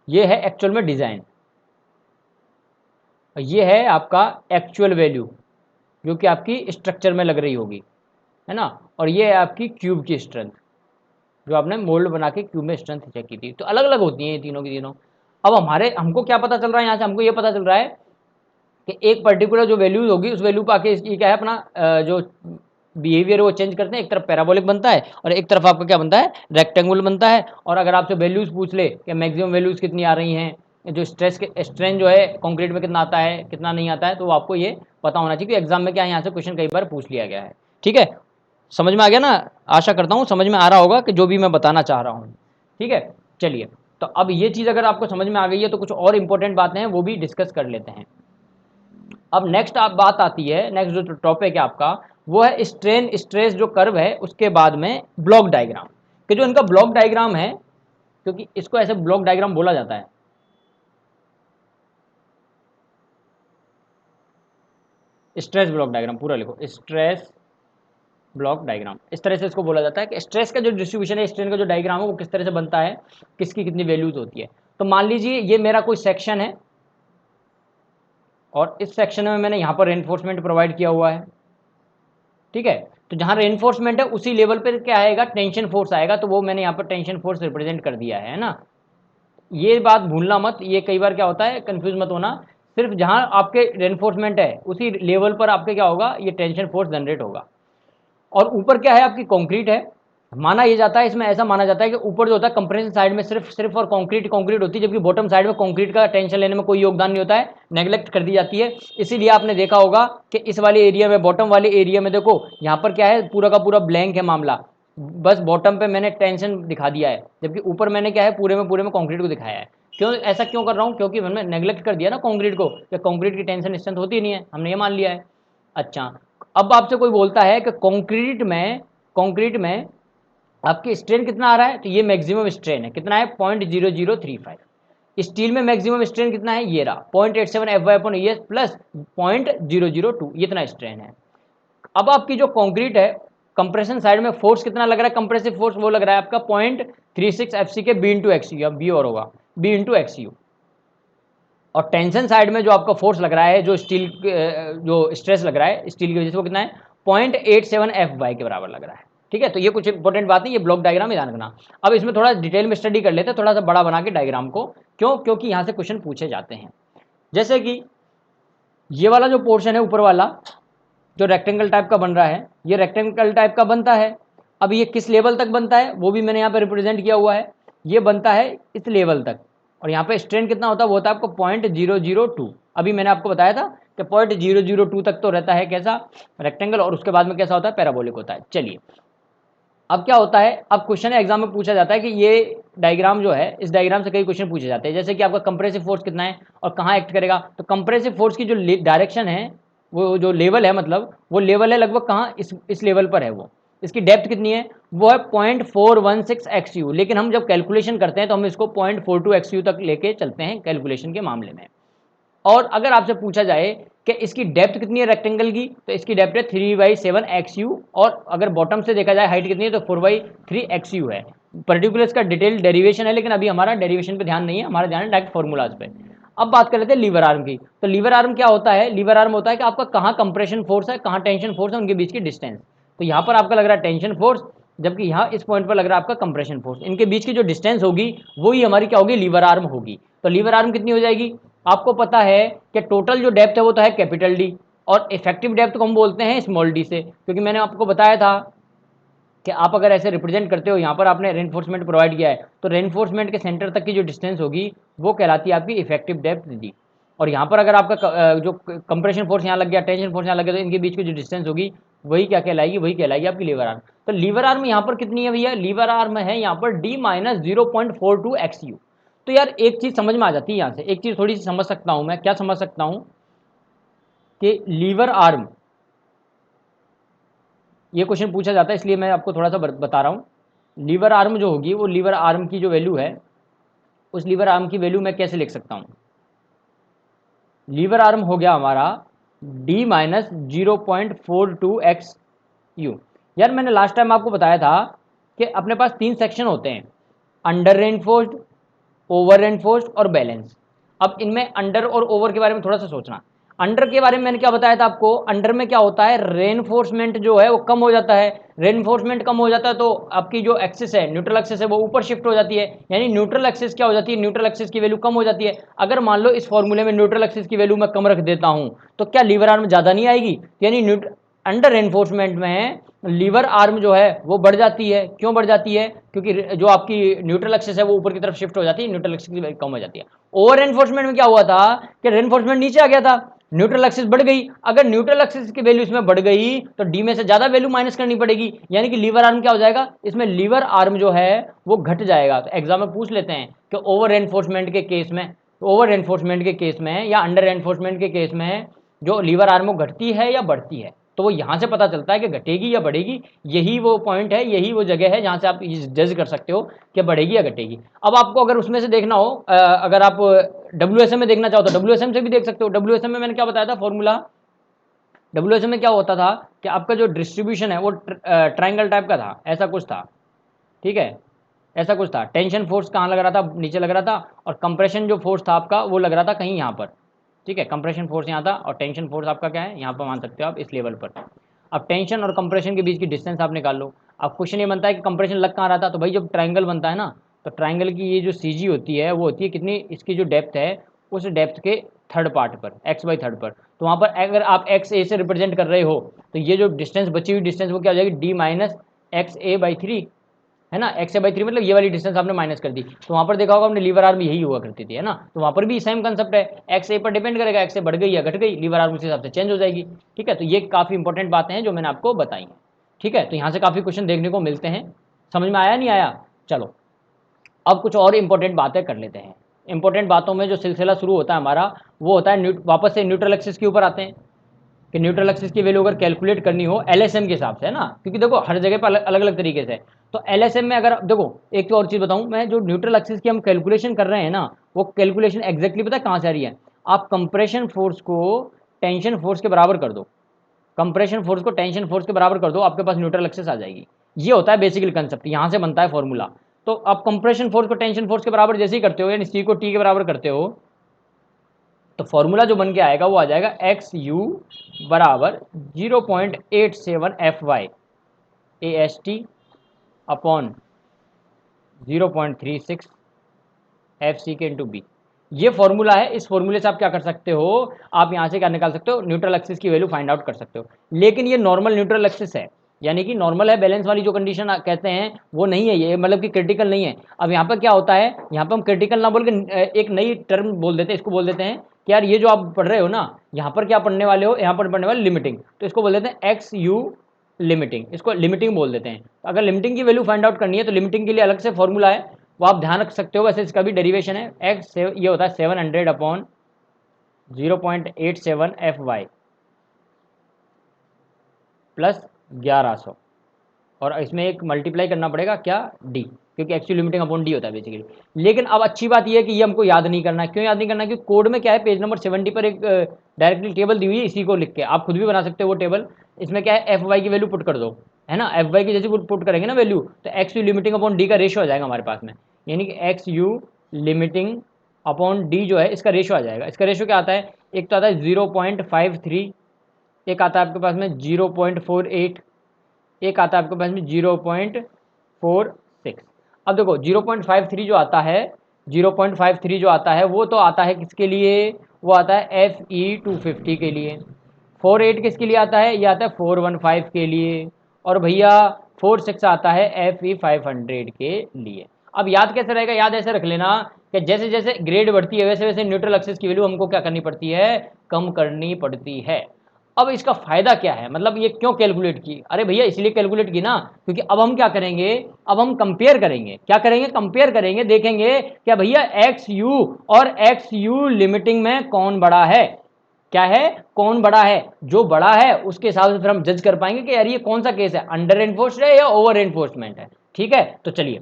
[SPEAKER 1] ये है एक्चुअल में डिजाइन, ये है आपका एक्चुअल वैल्यू जो कि आपकी स्ट्रक्चर में लग रही होगी, है ना, और ये है आपकी क्यूब की स्ट्रेंथ जो आपने मोल्ड बना के क्यूब में स्ट्रेंथ चेक की थी। तो अलग अलग होती हैं ये तीनों की तीनों। अब हमको क्या पता चल रहा है यहाँ से, हमको ये पता चल रहा है कि एक पर्टिकुलर जो वैल्यूज होगी उस वैल्यू पर आके ये क्या है अपना जो बिहेवियर वो चेंज करते हैं, एक तरफ पैराबोलिक बनता है और एक तरफ आपका क्या बनता है, रेक्टेंगुलर बनता है। और अगर आपसे वैल्यूज पूछ ले कि मैक्सिमम वैल्यूज कितनी आ रही हैं, जो स्ट्रेन जो है कंक्रीट में कितना आता है कितना नहीं आता है, तो आपको ये पता होना चाहिए कि एग्जाम में क्या है, यहाँ से क्वेश्चन कई बार पूछ लिया गया है। ठीक है, समझ में आ गया ना? आशा करता हूँ समझ में आ रहा होगा कि जो भी मैं बताना चाह रहा हूँ। ठीक है, चलिए, तो अब ये चीज़ अगर आपको समझ में आ गई है तो कुछ और इंपॉर्टेंट बातें हैं वो भी डिस्कस कर लेते हैं। अब नेक्स्ट आप बात आती है, नेक्स्ट जो टॉपिक है आपका वो है स्ट्रेन स्ट्रेस जो कर्व है उसके बाद में ब्लॉक डायग्राम, कि जो इनका ब्लॉक डायग्राम है, क्योंकि इसको ऐसे ब्लॉक डायग्राम बोला जाता है। स्ट्रेस ब्लॉक डायग्राम पूरा लिखो, स्ट्रेस ब्लॉक डायग्राम, इस तरह से इसको बोला जाता है कि स्ट्रेस का जो डिस्ट्रीब्यूशन है, स्ट्रेन का जो डायग्राम है वो किस तरह से बनता है, किसकी कितनी वैल्यूज होती है। तो मान लीजिए ये मेरा कोई सेक्शन है और इस सेक्शन में मैंने यहाँ पर रेनफोर्समेंट प्रोवाइड किया हुआ है। ठीक है, तो जहाँ रेनफोर्समेंट है उसी लेवल पर क्या आएगा, टेंशन फोर्स आएगा, तो वो मैंने यहाँ पर टेंशन फोर्स रिप्रेजेंट कर दिया है ना। ये बात भूलना मत, ये कई बार क्या होता है, कंफ्यूज मत होना, सिर्फ जहाँ आपके रेनफोर्समेंट है उसी लेवल पर आपके क्या होगा, ये टेंशन फोर्स जनरेट होगा। और ऊपर क्या है, आपकी कंक्रीट है। माना ये जाता है, इसमें ऐसा माना जाता है कि ऊपर जो होता है कंप्रेशन साइड में सिर्फ और कंक्रीट होती है, जबकि बॉटम साइड में कंक्रीट का टेंशन लेने में कोई योगदान नहीं होता है, नेग्लेक्ट कर दी जाती है। इसीलिए आपने देखा होगा कि इस वाले एरिया में, बॉटम वाले एरिया में देखो यहाँ पर क्या है, पूरा का पूरा ब्लैंक है मामला, बस बॉटम पे मैंने टेंशन दिखा दिया है, जबकि ऊपर मैंने क्या है, पूरे में कंक्रीट को दिखाया है। क्यों ऐसा क्यों कर रहा हूँ, क्योंकि मैंने नेग्लेक्ट कर दिया ना कंक्रीट को, कि कंक्रीट की टेंशन स्ट्रेंथ होती नहीं है, हमने ये मान लिया है। अच्छा, अब आपसे कोई बोलता है कि कंक्रीट में आपकी स्ट्रेन कितना आ रहा है, तो ये मैक्सिमम स्ट्रेन है, कितना है, 0.0035। स्टील में मैक्सिमम स्ट्रेन कितना है, ये रहा 0.87 FY/ES प्लस 0.002, इतना स्ट्रेन है। अब आपकी जो कंक्रीट है, कंप्रेशन साइड में फोर्स कितना लग रहा है, कंप्रेसिव फोर्स वो लग रहा है आपका 0.36 FC के B into X U, B और होगा B इंटू एक्स यू। और टेंशन साइड में जो आपका फोर्स लग रहा है, जो स्टील जो स्ट्रेस लग रहा है स्टील की वजह से, वो कितना है, 0.87 FY के बराबर लग रहा है। ठीक है, तो ये कुछ इंपॉर्टेंट बात नहीं, ये ब्लॉक डायग्राम ध्यान रखना। अब इसमें थोड़ा डिटेल में स्टडी कर लेते हैं, थोड़ा सा बड़ा बना के डायग्राम को, क्यों, क्योंकि यहाँ से क्वेश्चन पूछे जाते हैं। जैसे कि ये वाला जो पोर्शन है ऊपर वाला, जो रेक्टेंगल टाइप का बन रहा है, ये रेक्टेंगल टाइप का बनता है। अब ये किस लेवल तक बनता है वो भी मैंने यहाँ पे रिप्रेजेंट किया हुआ है, ये बनता है इस लेवल तक। और यहाँ पे स्ट्रेन कितना होता है, वो होता है आपको 0.002। अभी मैंने आपको बताया था कि 0.002 तक तो रहता है कैसा, रेक्टेंगल, और उसके बाद में कैसा होता है, पैराबोलिक होता है। चलिए, अब क्या होता है, अब क्वेश्चन एग्जाम में पूछा जाता है कि ये डायग्राम जो है, इस डायग्राम से कई क्वेश्चन पूछे जाते हैं, जैसे कि आपका कंप्रेसिव फोर्स कितना है और कहाँ एक्ट करेगा। तो कंप्रेसिव फोर्स की जो डायरेक्शन है, वो जो लेवल है, मतलब वो लेवल है लगभग कहाँ, इस लेवल पर है वो। इसकी डेप्थ कितनी है, वो है 0.416 XU, लेकिन हम जब कैलकुलेशन करते हैं तो हम इसको 0.42 XU तक लेके चलते हैं कैलकुलेशन के मामले में। और अगर आपसे पूछा जाए कि इसकी डेप्थ कितनी है रेक्टेंगल की, तो इसकी डेप्थ है 3/7 XU, और अगर बॉटम से देखा जाए हाइट कितनी है, तो 4/3 XU है। पर्टिकुलर इसका डिटेल डेरिवेशन है, लेकिन अभी हमारा डेरिवेशन पे ध्यान नहीं है, हमारा ध्यान है डायरेक्ट फॉर्मूलाज पे। अब बात कर लेते हैं लीवर आर्म की। तो लीवर आर्म क्या होता है, लीवर आर्म होता है कि आपका कहाँ कंप्रेशन फोर्स है, कहाँ टेंशन फोर्स है, उनके बीच की डिस्टेंस। तो यहाँ पर आपका लग रहा है टेंशन फोर्स, जबकि यहाँ इस पॉइंट पर लग रहा है आपका कंप्रेशन फोर्स, इनके बीच की जो डिस्टेंस होगी वही हमारी क्या होगी, लीवर आर्म होगी। तो लीवर आर्म कितनी हो जाएगी, आपको पता है कि टोटल जो डेप्थ है वो तो है कैपिटल डी, और इफेक्टिव डेप्थ को हम बोलते हैं स्मॉल डी से, क्योंकि मैंने आपको बताया था कि आप अगर ऐसे रिप्रेजेंट करते हो, यहाँ पर आपने रेनफोर्समेंट प्रोवाइड किया है, तो रेनफोर्समेंट के सेंटर तक की जो डिस्टेंस होगी वो कहलाती है आपकी इफेक्टिव डेप्थ डी। और यहाँ पर अगर आपका जो कंप्रेशन फोर्स यहाँ लग गया, टेंशन फोर्स यहाँ लग गया, तो इनके बीच की जो डिस्टेंस होगी वही क्या कहलाएगी, वही कहलाएगी आपकी लीवर आर्म। तो लीवर आर्म यहाँ पर कितनी है भैया, लीवर आर्म है यहाँ पर D-0.42 XU। तो यार एक चीज़ समझ में आ जाती है यहाँ से, एक चीज़ थोड़ी सी समझ सकता हूँ मैं, क्या समझ सकता हूँ कि लीवर आर्म, ये क्वेश्चन पूछा जाता है इसलिए मैं आपको थोड़ा सा बता रहा हूँ। लीवर आर्म जो होगी, वो लीवर आर्म की जो वैल्यू है, उस लीवर आर्म की वैल्यू मैं कैसे लिख सकता हूँ, लीवर आर्म हो गया हमारा D-0.42 XU। यार मैंने लास्ट टाइम आपको बताया था कि अपने पास 3 सेक्शन होते हैं, अंडर रेनफोर्स्ड, ओवर रेनफोर्स्ड और बैलेंस। अब इनमें अंडर और ओवर के बारे में थोड़ा सा सोचना। अंडर के बारे में मैंने क्या बताया था आपको, अंडर में क्या होता है, रेनफोर्समेंट जो है वो कम हो जाता है। रेनफोर्समेंट कम हो जाता है तो आपकी जो एक्सिस है, न्यूट्रल एक्सिस है, वो ऊपर शिफ्ट हो जाती है, यानी न्यूट्रल एक्सिस क्या हो जाती है, न्यूट्रल एक्सिस की वैल्यू कम हो जाती है। अगर मान लो इस फॉर्मूले में न्यूट्रल एक्सिस की वैल्यू मैं कम रख देता हूं, तो क्या लीवर आर्म ज्यादा नहीं आएगी, यानी अंडर रेनफोर्समेंट में लीवर आर्म जो है वो बढ़ जाती है। क्यों बढ़ जाती है, क्योंकि जो आपकी न्यूट्रल एक्सिस है वो ऊपर की तरफ शिफ्ट हो जाती है, न्यूट्रल एक्सिस की कम हो जाती है। ओवर रेनफोर्समेंट में क्या हुआ था कि रेनफोर्समेंट नीचे आ गया था, न्यूट्रल एक्सिस बढ़ गई, अगर न्यूट्रल एक्सिस की वैल्यू इसमें बढ़ गई तो डी में से ज्यादा वैल्यू माइनस करनी पड़ेगी, यानी कि लीवर आर्म क्या हो जाएगा, इसमें लीवर आर्म जो है वो घट जाएगा। तो एग्जाम में पूछ लेते हैं कि ओवर एनफोर्समेंट के केस में, ओवर एनफोर्समेंट के केस में या अंडर एनफोर्समेंट के केस में जो लीवर आर्म घटती है या बढ़ती है, तो वो यहां से पता चलता है कि घटेगी या बढ़ेगी। यही वो पॉइंट है, यही वो जगह है जहां से आप जज कर सकते हो कि बढ़ेगी या घटेगी। अब आपको अगर उसमें से देखना हो, अगर आप WSM में देखना चाहो तो WSM से भी देख सकते हो। WSM में मैंने क्या बताया था फॉर्मूला, WSM में क्या होता था कि आपका जो डिस्ट्रीब्यूशन है वो ट्राइंगल टाइप का था, ऐसा कुछ था, ठीक है, ऐसा कुछ था। टेंशन फोर्स कहाँ लग रहा था, नीचे लग रहा था, और कंप्रेशन जो फोर्स था आपका वो लग रहा था कहीं यहाँ पर, ठीक है, कंप्रेशन फोर्स यहाँ था और टेंशन फोर्स आपका क्या है यहाँ पर, मान सकते हो आप इस लेवल पर। अब टेंशन और कंप्रेशन के बीच की डिस्टेंस आप निकाल लो। अब क्वेश्चन ये बनता है कि कंप्रेशन लग कहाँ रहा था, तो भाई जब ट्राइंगल बनता है ना, तो ट्राइंगल की ये जो CG होती है वो होती है कितनी, इसकी जो डेप्थ है उस डेप्थ के थर्ड पार्ट पर, x/3 पर। तो वहाँ पर अगर आप XA से रिप्रेजेंट कर रहे हो तो ये जो डिस्टेंस बची हुई डिस्टेंस वो क्या हो जाएगी, D-XA/3, है ना। XA/3 मतलब ये वाली डिस्टेंस आपने माइनस कर दी। तो वहाँ पर देखा होगा आपने लीवर आर्म यही हुआ करती थी, है ना। तो वहाँ पर भी सेम कंसेप्ट है, XA पर डिपेंड करेगा, XA बढ़ गई या घट गई, लीवर आर्म उस हिसाब से चेंज हो जाएगी, ठीक है। तो ये काफ़ी इंपॉर्टेंट बातें हैं जो मैंने आपको बताई हैं, ठीक है। तो यहाँ से काफ़ी क्वेश्चन देखने को मिलते हैं, समझ में आया नहीं आया। चलो अब कुछ और इंपॉर्टेंट बातें कर लेते हैं। इंपॉर्टेंट बातों में जो सिलसिला शुरू होता है हमारा वो होता है वापस से न्यूट्रल एक्सिस के ऊपर आते हैं कि न्यूट्रल एक्सिस की वैल्यू अगर कैलकुलेट करनी हो LSM के हिसाब से, है ना, क्योंकि देखो हर जगह पर अलग अलग तरीके से। तो LSM में अगर देखो एक तो और चीज़ बताऊं मैं, जो न्यूट्रल एक्सिस की हम कैलकुलेशन कर रहे हैं ना, वो कैलकुलेशन एग्जैक्टली पता है कहाँ से आ रही है, आप कंप्रेशन फोर्स को टेंशन फोर्स के बराबर कर दो, कंप्रेशन फोर्स को टेंशन फोर्स के बराबर कर दो, आपके पास न्यूट्रल एक्सिस आ जाएगी। ये होता है बेसिकली कंसेप्ट, यहाँ से बनता है फॉर्मूला। तो आप कंप्रेशन फोर्स को टेंशन फोर्स के बराबर जैसे ही करते हो, यानी C को T के बराबर करते हो, तो फॉर्मूला जो बन के आएगा वो आ जाएगा XU बराबर 0.87 FY AST अपॉन 0.36 FC के इंटू बी। ये फॉर्मूला है, इस फॉर्मूले से आप क्या कर सकते हो, आप यहाँ से क्या निकाल सकते हो, न्यूट्रल एक्सिस की वैल्यू फाइंड आउट कर सकते हो। लेकिन ये नॉर्मल न्यूट्रल एक्सिस है, यानी कि नॉर्मल है, बैलेंस वाली जो कंडीशन कहते हैं वो नहीं है, ये मतलब कि क्रिटिकल नहीं है। अब यहाँ पर क्या होता है, यहाँ पर हम क्रिटिकल ना बोल के एक नई टर्म बोल देते हैं, इसको बोल देते हैं कि यार ये जो आप पढ़ रहे हो ना, यहाँ पर क्या पढ़ने वाले हो, यहाँ पर पढ़ने वाले लिमिटिंग, तो इसको बोल देते हैं XU लिमिटिंग, इसको लिमिटिंग बोल देते हैं। अगर लिमिटिंग की वैल्यू फाइंड आउट करनी है तो लिमिटिंग के लिए अलग से फॉर्मूला है, वो आप ध्यान रख सकते हो। वैसे इसका भी डेरिवेशन है, एक्स ये होता है 700 अपॉन 0.87 FY प्लस 1100, और इसमें एक मल्टीप्लाई करना पड़ेगा क्या, डी, क्योंकि एक्चुअल लिमिटिंग अपॉन डी होता है बेसिकली। लेकिन अब अच्छी बात यह है कि ये हमको याद नहीं करना है। क्यों याद नहीं करना है, क्योंकि कोड में क्या है, पेज नंबर 70 पर एक डायरेक्टली टेबल दी हुई है, इसी को लिख के आप खुद भी बना सकते हो वो टेबल। इसमें क्या है, FY की वैल्यू पुट कर दो, है ना, FY की जैसे पुट करेंगे ना वैल्यू, तो XU लिमिटिंग अपॉन डी का रेशियो आ जाएगा हमारे पास में, यानी कि XU लिमिटिंग अपॉन डी जो है इसका रेशियो आ जाएगा। इसका रेशियो क्या आता है, एक तो आता है 0.53, एक आता है आपके पास में 0.48, एक आता है आपके पास में 0.46। अब देखो 0.53 जो आता है, 0.53 जो आता है वो तो आता है किसके लिए, वो आता है FE 250 के लिए। 48 किसके लिए आता है, ये आता है 415 के लिए, और भैया 46 आता है FE 500 के लिए। अब याद कैसे रहेगा, याद ऐसे रख लेना कि जैसे जैसे ग्रेड बढ़ती है वैसे वैसे न्यूट्रल एक्सिस की वैल्यू हमको क्या करनी पड़ती है, कम करनी पड़ती है। अब इसका फायदा क्या है, मतलब ये क्यों कैलकुलेट की, अरे भैया इसलिए कैलकुलेट की ना, क्योंकि अब हम क्या करेंगे, अब हम कंपेयर करेंगे, क्या करेंगे, कंपेयर करेंगे, देखेंगे क्या भैया XU और XU लिमिटिंग में कौन बड़ा है, क्या है, कौन बड़ा है, जो बड़ा है उसके हिसाब से फिर हम जज कर पाएंगे कि यार ये कौन सा केस है, अंडर एनफोर्स्ड है या ओवर एनफोर्समेंट है, ठीक है। तो चलिए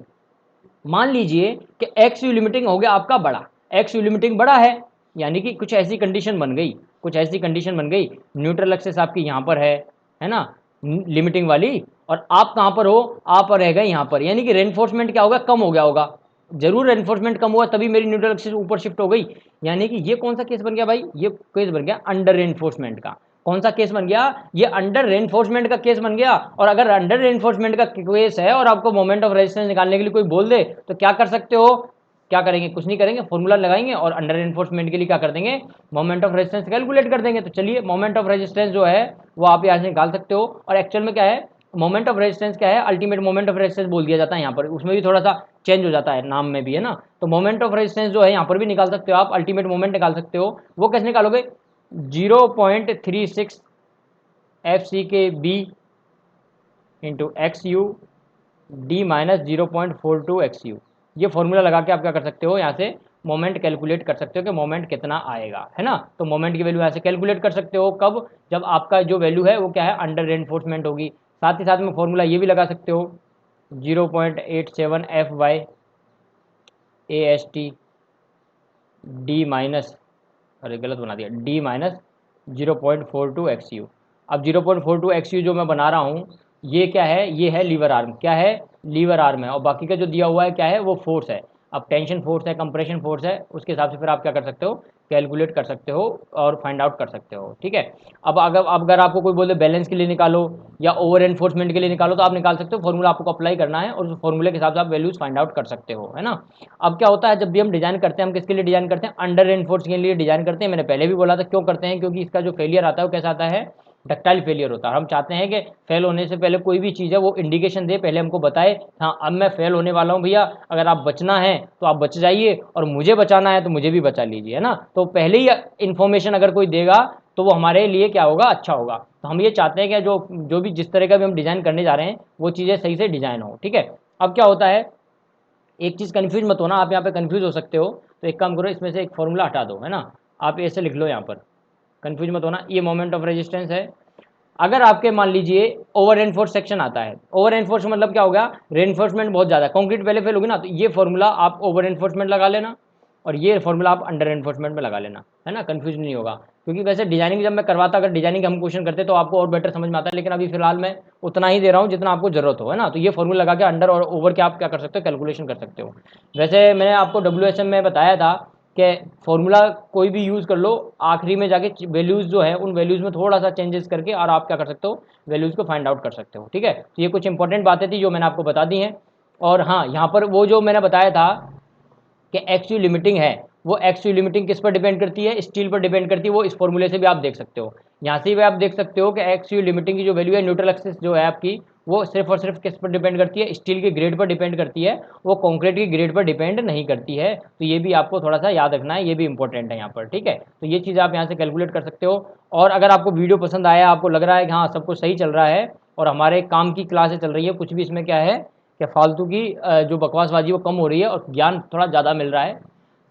[SPEAKER 1] मान लीजिए कि XU लिमिटिंग हो गया आपका बड़ा, XU लिमिटिंग बड़ा है, यानी कि कुछ ऐसी कंडीशन बन गई, कुछ ऐसी कंडीशन बन गई, न्यूट्रल एक्सिस आपकी यहाँ पर है ना, लिमिटिंग वाली, और आप कहाँ पर हो, आप रह गए यहाँ पर, यानी कि रेनफोर्समेंट क्या होगा, कम हो गया होगा, जरूर रेनफोर्समेंट कम हुआ तभी मेरी न्यूट्रल एक्सिस ऊपर शिफ्ट हो गई। यानी कि ये कौन सा केस बन गया भाई, ये केस बन गया अंडर रेनफोर्समेंट का। कौन सा केस बन गया, ये अंडर रेनफोर्समेंट का केस बन गया। और अगर अंडर रेनफोर्समेंट का केस है और आपको मोमेंट ऑफ रेजिस्टेंस निकालने के लिए कोई बोल दे तो क्या कर सकते हो, क्या करेंगे, कुछ नहीं करेंगे, फॉर्मूला लगाएंगे और अंडर एनफोर्समेंट के लिए क्या कर देंगे, मोमेंट ऑफ रेजिस्टेंस कैलकुलेट कर देंगे। तो चलिए मोमेंट ऑफ रेजिस्टेंस जो है वो आप यहाँ से निकाल सकते हो, और एक्चुअल में क्या है, मोमेंट ऑफ रेजिस्टेंस क्या है, अल्टीमेट मोमेंट ऑफ रेजिस्टेंस बोल दिया जाता है यहाँ पर, उसमें भी थोड़ा सा चेंज हो जाता है नाम में भी, है ना। तो मोमेंट ऑफ रेजिस्टेंस जो है यहाँ पर भी निकाल सकते हो आप, अल्टीमेट मोमेंट निकाल सकते हो। वो कैसे निकालोगे, 0.36 FCKB into XU D minus 0.42 XU। ये फॉर्मूला लगा के आप क्या कर सकते हो, यहाँ से मोमेंट कैलकुलेट कर सकते हो कि मोमेंट कितना आएगा, है ना। तो मोमेंट की वैल्यू यहाँ से कैलकुलेट कर सकते हो कब, जब आपका जो वैल्यू है वो क्या है, अंडर रेनफोर्समेंट होगी। साथ ही साथ में फॉर्मूला ये भी लगा सकते हो 0.87 FY AST D माइनस, अरे गलत बना दिया, D माइनस 0.42 XU। अब 0.42 XU जो मैं बना रहा हूँ ये क्या है, ये है लीवर आर्म, क्या है, लीवर आर्म है। और बाकी का जो दिया हुआ है क्या है, वो फोर्स है। अब टेंशन फोर्स है, कंप्रेशन फोर्स है, उसके हिसाब से फिर आप क्या कर सकते हो, कैलकुलेट कर सकते हो और फाइंड आउट कर सकते हो, ठीक है। अब अगर आपको कोई बोले बैलेंस के लिए निकालो या ओवर एनफोर्समेंट के लिए निकालो तो आप निकाल सकते हो, फॉर्मूला आपको अप्लाई करना है और उस फॉर्मूले के हिसाब से आप वैल्यूज फाइंड आउट कर सकते हो, है ना। अब क्या होता है, जब भी हम डिजाइन करते हैं, हम किसके लिए डिजाइन करते हैं, अंडर एनफोर्स के लिए डिजाइन करते हैं। मैंने पहले भी बोला था क्यों करते हैं, क्योंकि इसका जो फेलियर आता है वो कैसा आता है, डक्टाइल फेलियर होता है। हम चाहते हैं कि फेल होने से पहले कोई भी चीज़ है वो इंडिकेशन दे, पहले हमको बताए, हाँ अब मैं फेल होने वाला हूँ भैया, अगर आप बचना है तो आप बच जाइए और मुझे बचाना है तो मुझे भी बचा लीजिए, है ना। तो पहले ही इन्फॉर्मेशन अगर कोई देगा तो वो हमारे लिए क्या होगा, अच्छा होगा। तो हम ये चाहते हैं कि जो भी जिस तरह का भी हम डिज़ाइन करने जा रहे हैं वो चीज़ें सही से डिज़ाइन हो, ठीक है। अब क्या होता है, एक चीज़ कन्फ्यूज मत होना, आप यहाँ पे कन्फ्यूज हो सकते हो, तो एक काम करो, इसमें से एक फॉर्मूला हटा दो, है ना, आप ऐसे लिख लो यहाँ पर, कन्फ्यूज मत होना। ये मोमेंट ऑफ रेजिस्टेंस है। अगर आपके मान लीजिए ओवर रेनफोर्स सेक्शन आता है, ओवर रेनफोर्स मतलब क्या होगा, रेनफोर्समेंट बहुत ज़्यादा, कंक्रीट पहले फेल होगी ना, तो ये फॉर्मूला आप ओवर रेनफोर्समेंट लगा लेना और ये फॉर्मूला आप अंडर रेनफोर्समेंट में लगा लेना, है ना, कंफ्यूज नहीं होगा। क्योंकि वैसे डिजाइनिंग जब मैं करवाता, अगर डिजाइनिंग हम क्वेश्चन करते तो आपको और बेटर समझ में आता है, लेकिन अभी फिलहाल मैं उतना ही दे रहा हूँ जितना आपको जरूरत हो, है ना। तो ये फॉर्मूला लगा के अंडर और ओवर के आप क्या कर सकते हो, कैलकुलेशन कर सकते हो। वैसे मैंने आपको WHM में बताया था कि फॉर्मूला कोई भी यूज़ कर लो, आखिरी में जाके वैल्यूज़ जो है उन वैल्यूज़ में थोड़ा सा चेंजेस करके और आप क्या कर सकते हो, वैल्यूज़ को फाइंड आउट कर सकते हो, ठीक है। तो ये कुछ इंपॉर्टेंट बातें थी जो मैंने आपको बता दी हैं। और हाँ, यहाँ पर वो जो मैंने बताया था कि एक्स-यू लिमिटिंग है, वो एक्स-यू लिमिटिंग किस पर डिपेंड करती है, स्टील पर डिपेंड करती है। वो इस फॉर्मूले से भी आप देख सकते हो, यहाँ से भी आप देख सकते हो कि एक्स-यू लिमिटिंग की जो वैल्यू है, न्यूट्रल एक्सिस जो है आपकी, वो सिर्फ और सिर्फ किस पर डिपेंड करती है, स्टील के ग्रेड पर डिपेंड करती है, वो कंक्रीट के ग्रेड पर डिपेंड नहीं करती है। तो ये भी आपको थोड़ा सा याद रखना है, ये भी इंपॉर्टेंट है यहाँ पर, ठीक है। तो ये चीज़ आप यहाँ से कैलकुलेट कर सकते हो। और अगर आपको वीडियो पसंद आया, आपको लग रहा है कि हाँ सब कुछ सही चल रहा है और हमारे काम की क्लासें चल रही है, कुछ भी इसमें क्या है कि फालतू की जो बकवासबाजी वो कम हो रही है और ज्ञान थोड़ा ज़्यादा मिल रहा है,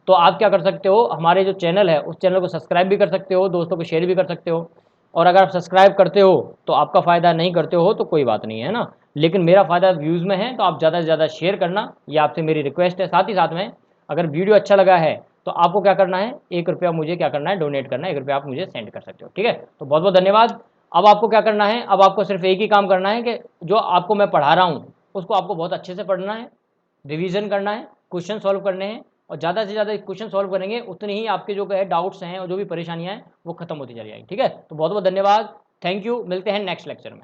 [SPEAKER 1] तो आप क्या कर सकते हो, हमारे जो चैनल है उस चैनल को सब्सक्राइब भी कर सकते हो, दोस्तों को शेयर भी कर सकते हो। और अगर आप सब्सक्राइब करते हो तो आपका फ़ायदा, नहीं करते हो तो कोई बात नहीं है ना, लेकिन मेरा फ़ायदा व्यूज़ में है, तो आप ज़्यादा से ज़्यादा शेयर करना, ये आपसे मेरी रिक्वेस्ट है। साथ ही साथ में अगर वीडियो अच्छा लगा है तो आपको क्या करना है, 1 रुपया मुझे क्या करना है, डोनेट करना है, 1 रुपया आप मुझे सेंड कर सकते हो, ठीक है। तो बहुत बहुत धन्यवाद। अब आपको क्या करना है, अब आपको सिर्फ एक ही काम करना है कि जो आपको मैं पढ़ा रहा हूँ उसको आपको बहुत अच्छे से पढ़ना है, रिवीजन करना है, क्वेश्चन सॉल्व करने हैं, और ज़्यादा से ज़्यादा क्वेश्चन सॉल्व करेंगे उतनी ही आपके जो है डाउट्स हैं और जो भी परेशानियां हैं वो खत्म होती चली जाएंगी, ठीक है। तो बहुत बहुत धन्यवाद, थैंक यू, मिलते हैं नेक्स्ट लेक्चर में।